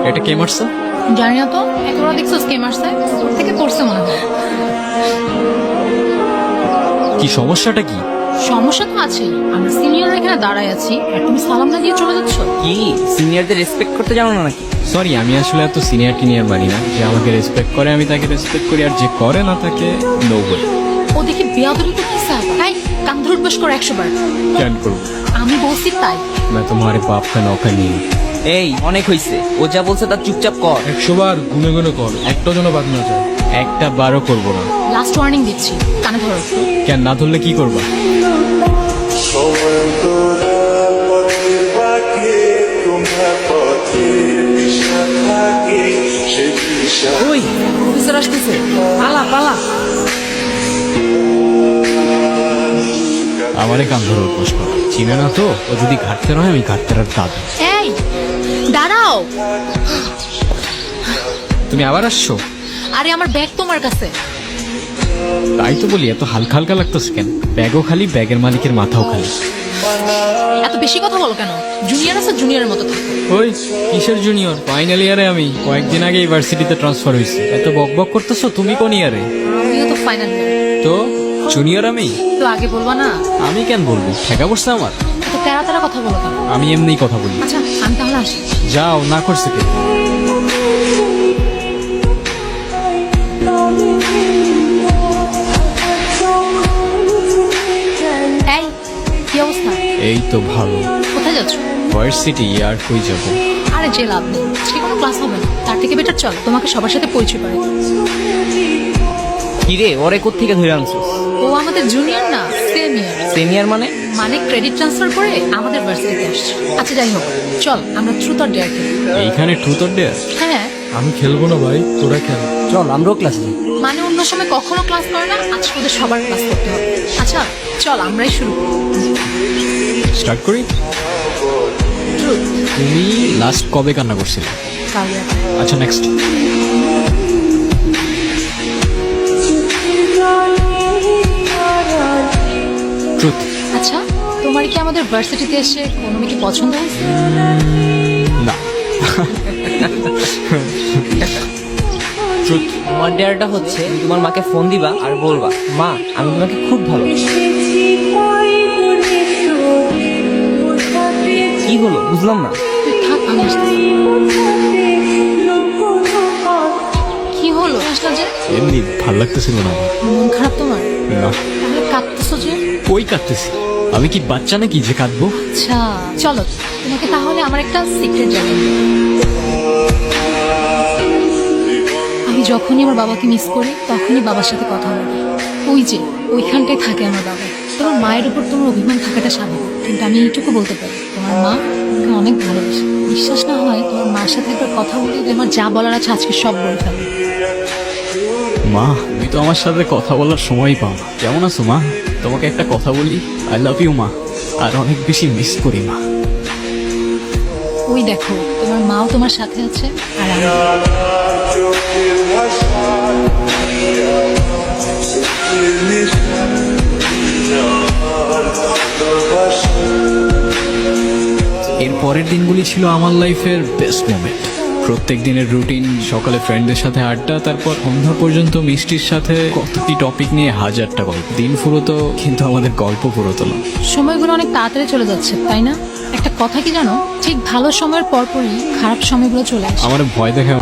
এটা কে মারছে? জানি না তো, একবার দেখছো কে মারছে? ওর থেকে পড়ছে মনে হয়। কি সমস্যাটা কি? সমস্যা তো আছেই, আমরা সিনিয়র এখানে দাঁড়ায় আছি আর তুমি সালাম না দিয়ে চলে যাচ্ছ। কি সিনিয়রদের রেসপেক্ট করতে জানো না নাকি? সরি, আমি আসলে এত সিনিয়র টিনিয়র মানি না। যে আমাকে রেসপেক্ট করে আমি তাকে রেসপেক্ট করি, আর যে করে না তাকে নো বলি। ও দেখি বেয়াদবি করতেছে। তাই কান ধরে উঠবাস করো 100 বার। কেন করবো? আমি বলছি তাই। मैं तुम्हारे बाप का नौकर नहीं हूँ। এই অনেক হইছে, ও যা বলছে তার চুপচাপ কর। 100 বার গুনে গুনে কর, একটা যেন বাদ না যায়। একটা বারও করবো না। লাস্ট ওয়ার্নিং দিচ্ছি, কানে ধরো। কেন না ধরলে কি করবা? ওই অফিসার আসতেছে, পালা পালা। আমারে কান ধরে উপোস কর। চিনে না তো? ও যদি ঘাটতে হয় আমি ঘাটতে আর দাদু। এই দাঁড়াও। তুমি আবার আসছো? আরে আমার ব্যাগ তোমার কাছে। তাই তো বলি, এত হালকা হালকা লাগতেছে কেন? ব্যাগও খালি, ব্যাগের মালিকের মাথাও খালি। এত বেশি কথা বলো কেন? জুনিয়র আছে, জুনিয়রের মতো থাকো। ওই কিসের জুনিয়র? ফাইনাল ইয়ারে আমি। কয়েকদিন আগে ইউনিভার্সিটিতে ট্রান্সফার হয়েছি। এত বক বক করতেছো? তুমি কোন ইয়ারে? আমিও তো ফাইনাল ইয়ার। তো জুনিয়র আমি? তো আগে বলবা না? আমি কেন বলবো? ঠেকা পড়ছে আমার। এত তেরা তেরা কথা বলো কেন? আমি এমনিই কথা বলি। আচ্ছা আমি তাহলে আসি। যাও, না করছে কে? এই কি অবস্থা? এই তো ভালো। কোথায় যাচ্ছ? ভার্সিটি। আর কই যাবো? আরে যে লাভ নেই, সে কোনো ক্লাস হবে না। তার থেকে বেটার চল তোমাকে সবার সাথে পরিচয় করে। কি রে, ওরে কোত্থেকে ধরে আনছো? ও আমাদের জুনিয়র না, সিনিয়র। সিনিয়র মানে? মানে ক্রেডিট ট্রান্সফার করে আমাদের ভার্সিটিতে আসছে। আচ্ছা যাই হোক, চল আমরা ট্রুথ অর ডেয়ার খেলি। এইখানে ট্রুথ অর ডেয়ার? হ্যাঁ আমি খেলবো না ভাই, তোরা খেল। চল আমরাও ক্লাসে যাই। মানে অন্য সময় কখনো ক্লাস করে না, আজকে ওদের সবার ক্লাস করতে হবে। আচ্ছা চল আমরাই শুরু করি। স্টার্ট করি। ট্রুথ। তুমি লাস্ট কবে কান্না করছিলে? কাল রাতে। আচ্ছা নেক্সট। ট্রুথ। আচ্ছা তোমার কি আমাদের ভার্সিটিতে এসে কোনো মেয়েকে পছন্দ হয়েছে? না। ট্রুথ। তোমার ডেয়ারটা হচ্ছে তুমি তোমার মাকে ফোন দিবা আর বলবা, মা আমি তোমাকে খুব ভালো। কি হলো বুঝলাম না। তুই থাক, আমি আসতেছি। কি হলো আসলে যে? এমনি ভাল লাগতেছিল না আমার। মন খারাপ তোমার? না। তাহলে কাঁদতেছো যে? কই কাঁদতেছি? আমি কি বাচ্চা নাকি যে কাঁদবো? আচ্ছা চলো তোমাকে তাহলে আমার একটা সিক্রেট জানাই। আমি যখনই আমার বাবাকে মিস করি তখনই বাবার সাথে কথা বলি। ওই যে ওইখানটায় থাকে আমার বাবা। তোমার মায়ের উপর তোমার অভিমান থাকাটা স্বাভাবিক, কিন্তু আমি এইটুকু বলতে পারি তোমার মা তোমাকে অনেক ভালোবাসে। বিশ্বাস না হয় তোমার মার সাথে একবার কথা বলি, আমার যা বলার আছে আজকে সব বলে ফেলো। মা, তুমি তো আমার সাথে কথা বলার সময়ই পাও না। কেমন আছো মা? তোমাকে একটা কথা বলি, আই লাভ ইউ মা। আর অনেক বেশি মিস করি মা। ওই দেখো তোমার মাও তোমার সাথে আছে আর আমি। এর পরের দিনগুলি ছিল আমার লাইফের বেস্ট মোমেন্ট। প্রত্যেক দিনের রুটিন, সকালে ফ্রেন্ডদের সাথে আড্ডা, তারপর সন্ধ্যা পর্যন্ত মিষ্টির সাথে কত কি টপিক নিয়ে হাজারটা গল্প। দিন ফুরোতো কিন্তু আমাদের গল্প ফুরোতো না। সময়গুলো অনেক তাড়াতাড়ি চলে যাচ্ছে তাই না? একটা কথা কি জানো, ঠিক ভালো সময়ের পরপরই খারাপ সময়গুলো চলে আসে। আমার ভয় দেখা